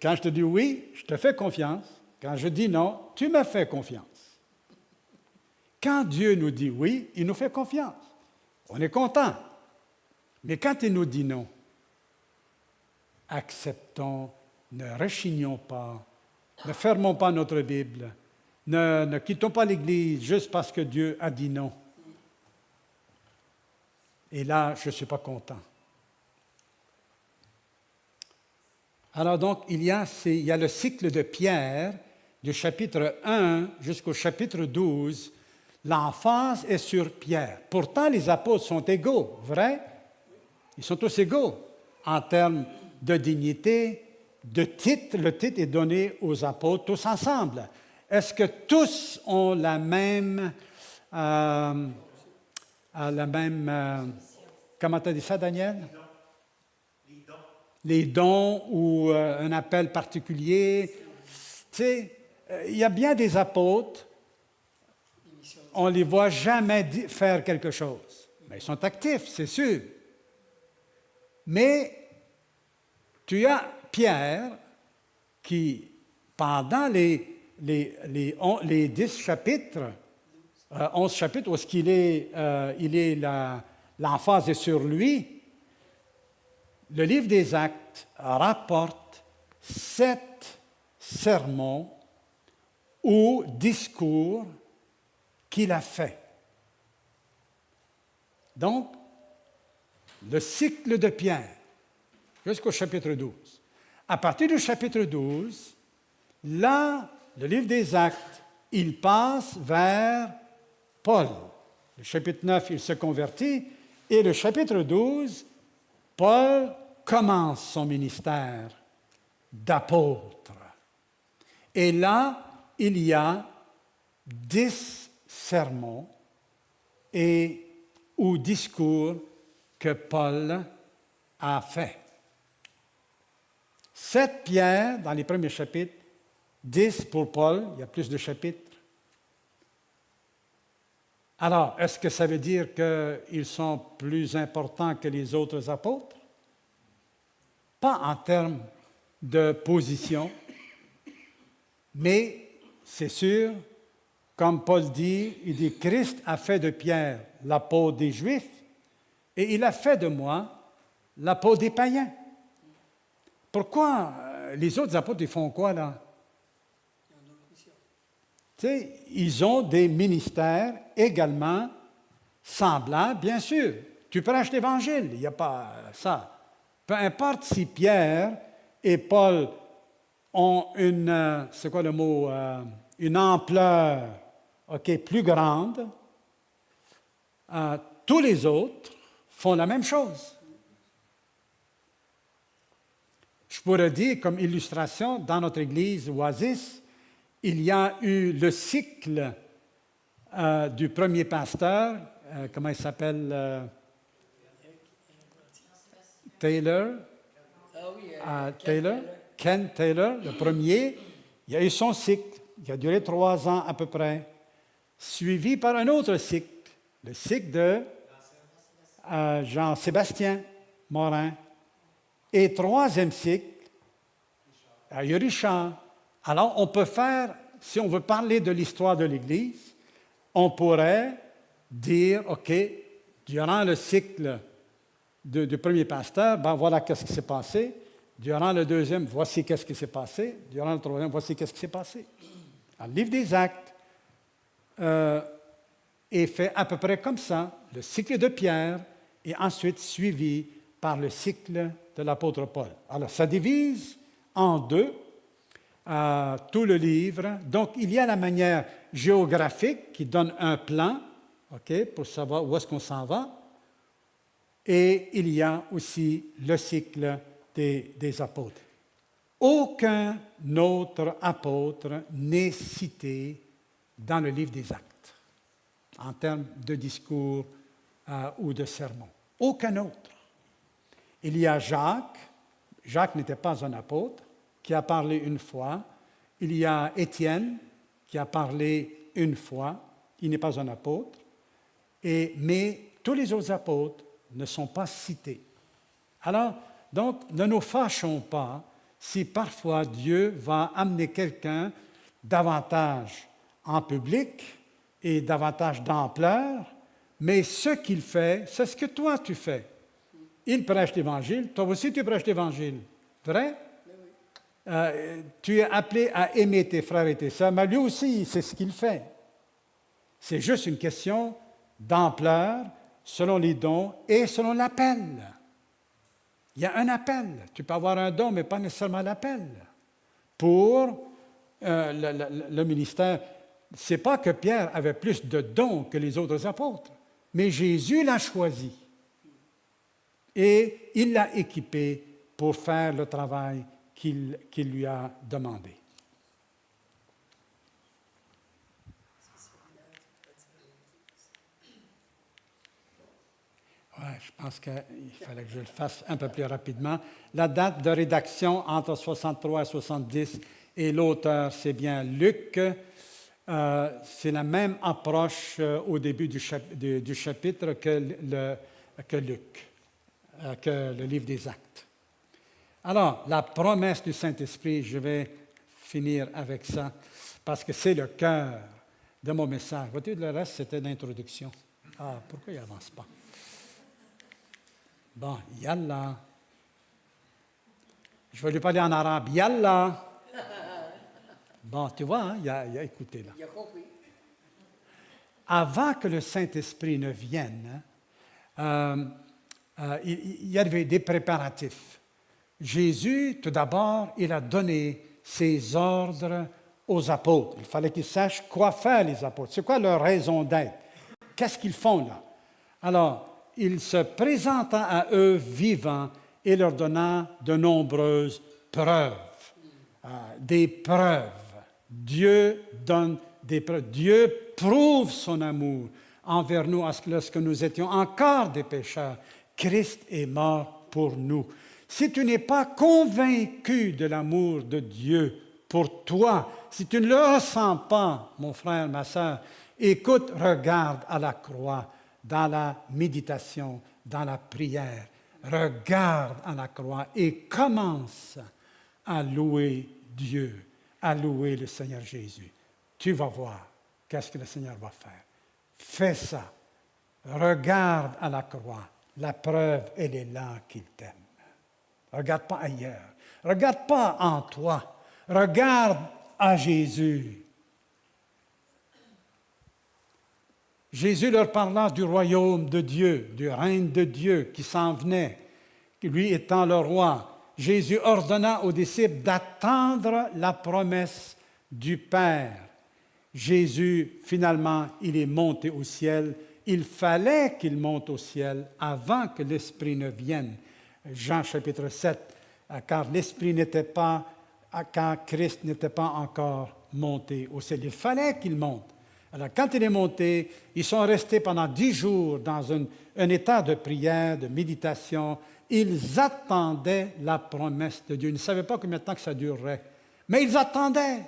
Quand je te dis oui, je te fais confiance. Quand je dis non, tu me fais confiance. Quand Dieu nous dit oui, il nous fait confiance. On est content. Mais quand il nous dit non, acceptons, ne rechignons pas, ne fermons pas notre Bible, ne quittons pas l'Église juste parce que Dieu a dit non. Et là, je ne suis pas content. Alors donc, il y a le cycle de Pierre, du chapitre 1 jusqu'au chapitre 12. L'emphase est sur Pierre. Pourtant, les apôtres sont égaux, vrai? Ils sont tous égaux en termes de dignité, de titre. Le titre est donné aux apôtres tous ensemble. Est-ce que tous ont la même comment tu as dit ça, Daniel? Les dons ou un appel particulier. Tu sais, il y a bien des apôtres, on ne les voit jamais faire quelque chose. Mais ils sont actifs, c'est sûr. Mais tu as Pierre qui, pendant les les 10 chapitres, 11 chapitres, où est-ce qu'il est, l'emphase est sur lui, le livre des Actes rapporte 7 sermons ou discours qu'il a fait. Donc, le cycle de Pierre, jusqu'au chapitre 12. À partir du chapitre 12, là, le livre des Actes, il passe vers Paul. Le chapitre 9, il se convertit, et le chapitre 12, Paul commence son ministère d'apôtre. Et là, il y a 10 sermons ou discours que Paul a fait. 7 Pierre dans les premiers chapitres, 10 pour Paul, il y a plus de chapitres. Alors, est-ce que ça veut dire qu'ils sont plus importants que les autres apôtres? Pas en termes de position, mais c'est sûr, comme Paul dit, il dit, Christ a fait de Pierre l'apôtre des Juifs, et il a fait de moi l'apôtre des païens. Pourquoi les autres apôtres, ils font quoi là? Tu sais, ils ont des ministères également semblables, bien sûr. Tu prêches l'Évangile, il n'y a pas ça. Peu importe si Pierre et Paul ont une, c'est quoi le mot, une ampleur, plus grande, tous les autres font la même chose. Je pourrais dire, comme illustration, dans notre église Oasis, il y a eu le cycle du premier pasteur, comment il s'appelle? Taylor. Ken Taylor, le premier. Il y a eu son cycle, qui a duré 3 ans à peu près, suivi par un autre cycle, le cycle de Jean-Sébastien Morin. Et 3e cycle, il y a Richard. Alors, on peut faire, si on veut parler de l'histoire de l'Église, on pourrait dire, OK, durant le cycle du premier pasteur, voilà qu'est-ce qui s'est passé. Durant le deuxième, voici qu'est-ce qui s'est passé. Durant le troisième, voici qu'est-ce qui s'est passé. Alors, le livre des Actes est fait à peu près comme ça. Le cycle de Pierre est ensuite suivi par le cycle de l'apôtre Paul. Alors, ça divise en 2 tout le livre. Donc, il y a la manière géographique qui donne un plan, pour savoir où est-ce qu'on s'en va. Et il y a aussi le cycle des apôtres. Aucun autre apôtre n'est cité dans le livre des Actes, en termes de discours ou de sermons. Aucun autre. Il y a Jacques. Jacques n'était pas un apôtre, qui a parlé une fois. Il y a Étienne, qui a parlé une fois. Il n'est pas un apôtre. Mais tous les autres apôtres ne sont pas cités. Alors, donc, ne nous fâchons pas si parfois Dieu va amener quelqu'un davantage en public et davantage d'ampleur, mais ce qu'il fait, c'est ce que toi tu fais. Il prêche l'Évangile, toi aussi tu prêches l'Évangile. Vrai? Tu es appelé à aimer tes frères et tes sœurs, mais lui aussi, c'est ce qu'il fait. C'est juste une question d'ampleur selon les dons et selon l'appel. Il y a un appel. Tu peux avoir un don, mais pas nécessairement l'appel. Pour le ministère, ce n'est pas que Pierre avait plus de dons que les autres apôtres, mais Jésus l'a choisi. Et il l'a équipé pour faire le travail qu'il lui a demandé. Oui, je pense qu'il fallait que je le fasse un peu plus rapidement. La date de rédaction entre 63 et 70, et l'auteur, c'est bien Luc. C'est la même approche au début du chapitre que Luc, que le livre des Actes. Alors, la promesse du Saint-Esprit, je vais finir avec ça. parce que c'est le cœur de mon message. Vois-tu, le reste, c'était l'introduction. Ah, pourquoi il n'avance pas? Bon, yallah. Je vais lui parler en arabe. Yallah. Bon, tu vois, hein, il a écouté là. Il a compris. Avant que le Saint-Esprit ne vienne, il y avait des préparatifs. Jésus, tout d'abord, il a donné ses ordres aux apôtres. Il fallait qu'ils sachent quoi faire, les apôtres. C'est quoi leur raison d'être? Qu'est-ce qu'ils font là? Alors, il se présenta à eux vivants et leur donna de nombreuses preuves. Des preuves. Dieu donne des preuves. Dieu prouve son amour envers nous lorsque nous étions encore des pécheurs. Christ est mort pour nous. Si tu n'es pas convaincu de l'amour de Dieu pour toi, si tu ne le ressens pas, mon frère, ma sœur, écoute, regarde à la croix, dans la méditation, dans la prière. Regarde à la croix et commence à louer Dieu, à louer le Seigneur Jésus. Tu vas voir qu'est-ce que le Seigneur va faire. Fais ça. Regarde à la croix. La preuve, elle est là qu'il t'aime. Regarde pas ailleurs. Regarde pas en toi. Regarde à Jésus. Jésus leur parla du royaume de Dieu, du règne de Dieu qui s'en venait, lui étant le roi. Jésus ordonna aux disciples d'attendre la promesse du Père. Jésus, finalement, il est monté au ciel. Il fallait qu'il monte au ciel avant que l'Esprit ne vienne. Jean chapitre 7, car l'Esprit n'était pas, quand Christ n'était pas encore monté au ciel. Il fallait qu'il monte. Alors, quand il est monté, ils sont restés pendant 10 jours dans un état de prière, de méditation. Ils attendaient la promesse de Dieu. Ils ne savaient pas combien de temps que ça durerait. Mais ils attendaient,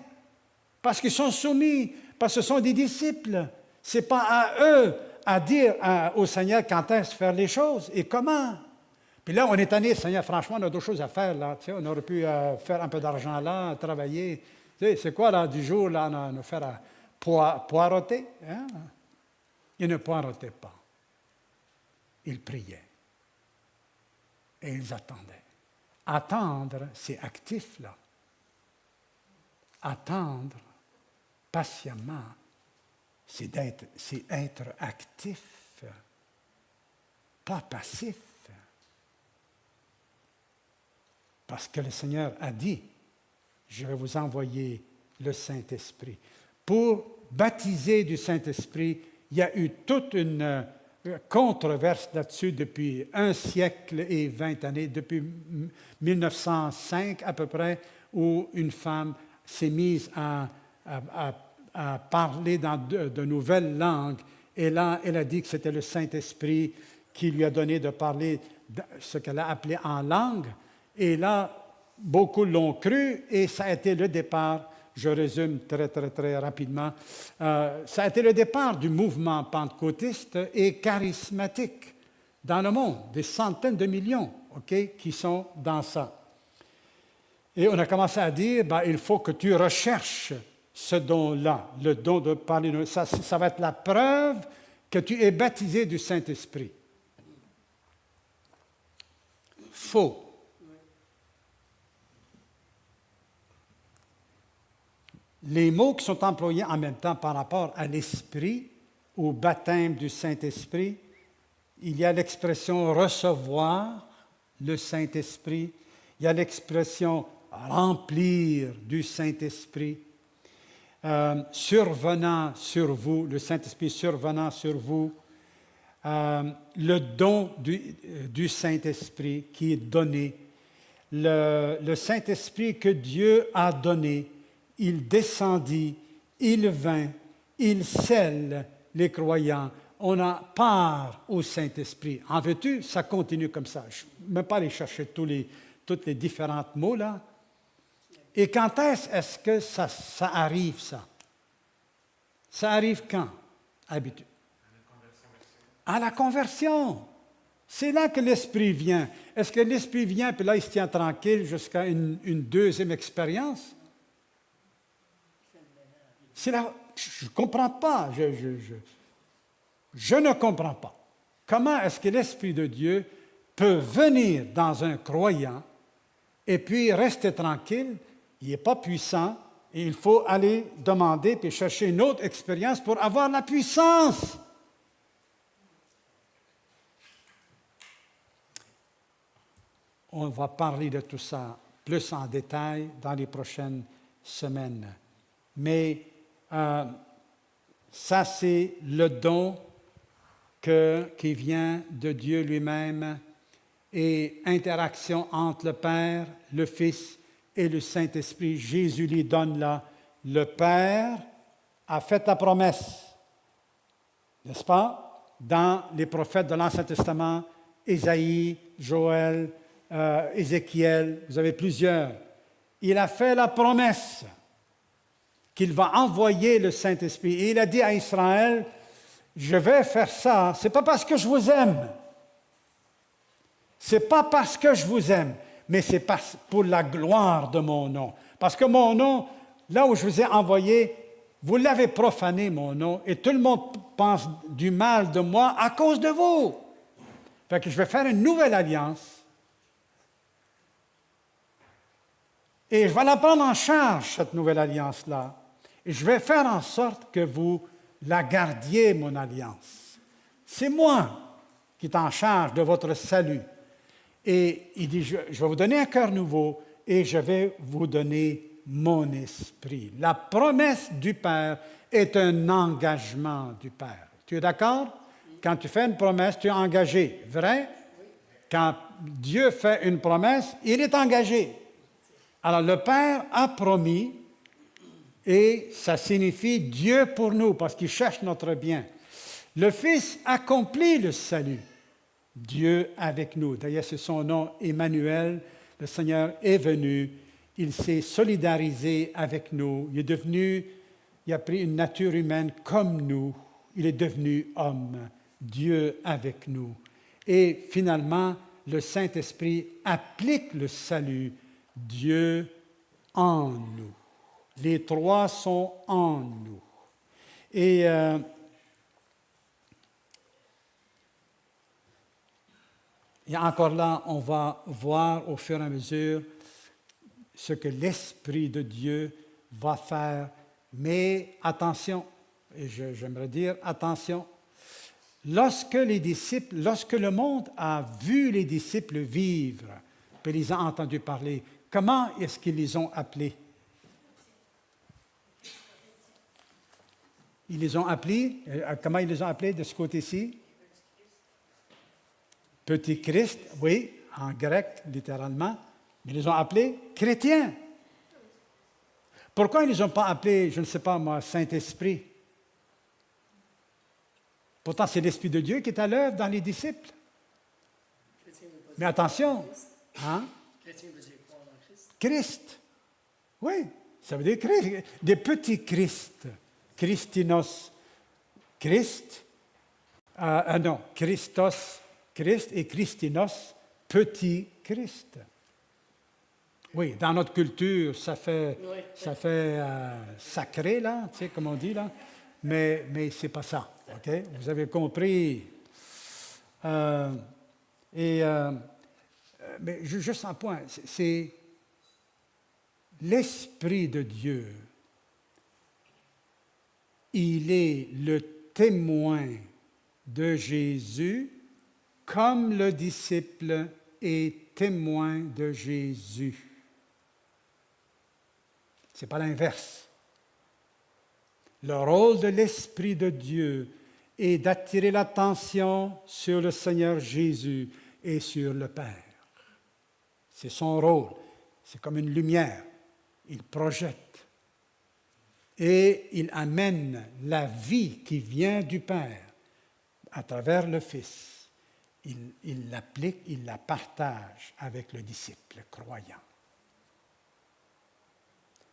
parce qu'ils sont soumis, parce que ce sont des disciples. Ce n'est pas à eux à dire au Seigneur quand est-ce faire les choses et comment. Puis là, on est tanné, Seigneur, franchement, on a d'autres choses à faire. Là. Tu sais, on aurait pu faire un peu d'argent là, travailler. Tu sais, c'est quoi, là, du jour, là, nous faire poireauter? Hein? Ils ne poireautaient pas. Ils priaient. Et ils attendaient. Attendre, c'est actif, là. Attendre patiemment, c'est être actif, pas passif. Parce que le Seigneur a dit, je vais vous envoyer le Saint-Esprit. Pour baptiser du Saint-Esprit, il y a eu toute une controverse là-dessus depuis 1 siècle et 20 années, depuis 1905 à peu près, où une femme s'est mise à parler dans de nouvelles langues. Et là, elle a dit que c'était le Saint-Esprit qui lui a donné de parler ce qu'elle a appelé en langue. Et là, beaucoup l'ont cru et ça a été le départ, je résume très, très, très rapidement, ça a été le départ du mouvement pentecôtiste et charismatique dans le monde, des centaines de millions qui sont dans ça. Et on a commencé à dire, il faut que tu recherches ce don-là, le don de parler. Ça va être la preuve que tu es baptisé du Saint-Esprit. Faux. Les mots qui sont employés en même temps par rapport à l'Esprit, au baptême du Saint-Esprit, il y a l'expression recevoir le Saint-Esprit, il y a l'expression remplir du Saint-Esprit, survenant sur vous, le Saint-Esprit survenant sur vous, le don du Saint-Esprit qui est donné, le Saint-Esprit que Dieu a donné, il descendit, il vint, il scelle les croyants. On a part au Saint-Esprit. En veux-tu? Ça continue comme ça. Je ne vais même pas aller chercher tous les différents mots là. Et quand est-ce que ça arrive, ça? Ça arrive quand? Habitude. À la conversion. C'est là que l'Esprit vient. Est-ce que l'Esprit vient, puis là, il se tient tranquille jusqu'à une deuxième expérience? Je ne comprends pas. Je ne comprends pas. Comment est-ce que l'Esprit de Dieu peut venir dans un croyant et puis rester tranquille? Il n'est pas puissant et il faut aller demander puis chercher une autre expérience pour avoir la puissance. On va parler de tout ça plus en détail dans les prochaines semaines. Mais ça, c'est le don qui vient de Dieu lui-même et interaction entre le Père, le Fils et le Saint-Esprit. Jésus lui donne là. Le Père a fait la promesse, n'est-ce pas, dans les prophètes de l'Ancien Testament, Ésaïe, Joël, Ézéchiel, vous avez plusieurs. Il a fait la promesse qu'il va envoyer le Saint-Esprit. Et il a dit à Israël, je vais faire ça, ce n'est pas parce que je vous aime. Ce n'est pas parce que je vous aime, mais c'est pour la gloire de mon nom. Parce que mon nom, là où je vous ai envoyé, vous l'avez profané, mon nom, et tout le monde pense du mal de moi à cause de vous. Fait que je vais faire une nouvelle alliance. Et je vais la prendre en charge, cette nouvelle alliance-là. Et je vais faire en sorte que vous la gardiez, mon alliance. C'est moi qui est en charge de votre salut. Et il dit, je vais vous donner un cœur nouveau et je vais vous donner mon esprit. La promesse du Père est un engagement du Père. Tu es d'accord? Quand tu fais une promesse, tu es engagé. Vrai? Quand Dieu fait une promesse, il est engagé. Alors, le Père a promis, et ça signifie Dieu pour nous, parce qu'il cherche notre bien. Le Fils accomplit le salut, Dieu avec nous. D'ailleurs, c'est son nom, Emmanuel. Le Seigneur est venu, il s'est solidarisé avec nous, il a pris une nature humaine comme nous, il est devenu homme, Dieu avec nous. Et finalement, le Saint-Esprit applique le salut, Dieu en nous. Les trois sont en nous. Et encore là, on va voir au fur et à mesure ce que l'Esprit de Dieu va faire. Mais attention, et j'aimerais dire attention, lorsque le monde a vu les disciples vivre, puis les a entendus parler, comment est-ce qu'ils les ont appelés? Ils les ont appelés, comment ils les ont appelés de ce côté-ci? Petit Christ, oui, en grec, littéralement, mais ils les ont appelés chrétiens. Pourquoi ils ne les ont pas appelés, je ne sais pas moi, Saint-Esprit? Pourtant, c'est l'Esprit de Dieu qui est à l'œuvre dans les disciples. Mais attention, hein? Chrétien veut dire croire en Christ. Christ, oui, ça veut dire Christ, des petits Christ, Christinos, Christ, non, Christos, Christ et Christinos, petit Christ. Oui, dans notre culture, ça fait sacré, là, tu sais, comme on dit, là, mais ce n'est pas ça, OK? Vous avez compris. Mais juste un point, c'est l'Esprit de Dieu. Il est le témoin de Jésus comme le disciple est témoin de Jésus. Ce n'est pas l'inverse. Le rôle de l'Esprit de Dieu est d'attirer l'attention sur le Seigneur Jésus et sur le Père. C'est son rôle. C'est comme une lumière. Il projette. Et il amène la vie qui vient du Père à travers le Fils. Il l'applique, il la partage avec le disciple croyant.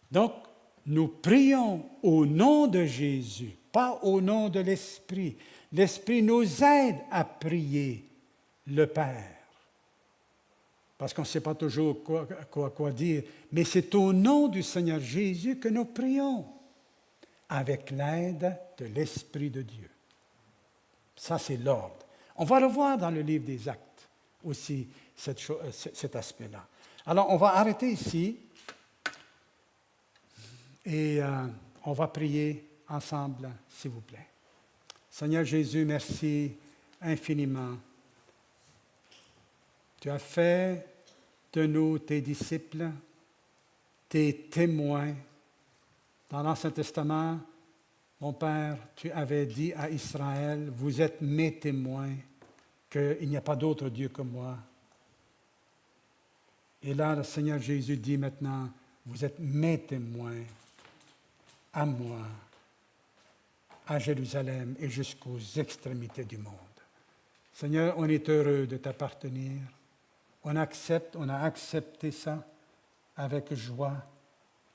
Donc, nous prions au nom de Jésus, pas au nom de l'Esprit. L'Esprit nous aide à prier le Père. Parce qu'on ne sait pas toujours quoi dire. Mais c'est au nom du Seigneur Jésus que nous prions. avec l'aide de l'Esprit de Dieu. Ça, c'est l'ordre. On va le voir dans le livre des Actes aussi, cet aspect-là. Alors, on va arrêter ici et on va prier ensemble, s'il vous plaît. Seigneur Jésus, merci infiniment. Tu as fait de nous, tes disciples, tes témoins. Dans l'Ancien Testament, mon Père, tu avais dit à Israël, vous êtes mes témoins, qu'il n'y a pas d'autre Dieu que moi. Et là, le Seigneur Jésus dit maintenant, vous êtes mes témoins à moi, à Jérusalem et jusqu'aux extrémités du monde. Seigneur, on est heureux de t'appartenir. On a accepté ça avec joie.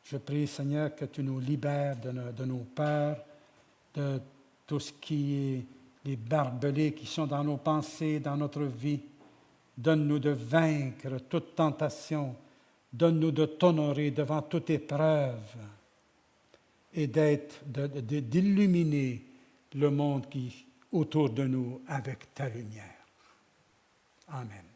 Je prie, Seigneur, que tu nous libères de nos peurs, de tout ce qui est les barbelés qui sont dans nos pensées, dans notre vie. Donne-nous de vaincre toute tentation. Donne-nous de t'honorer devant toute épreuve et d'illuminer le monde qui autour de nous avec ta lumière. Amen.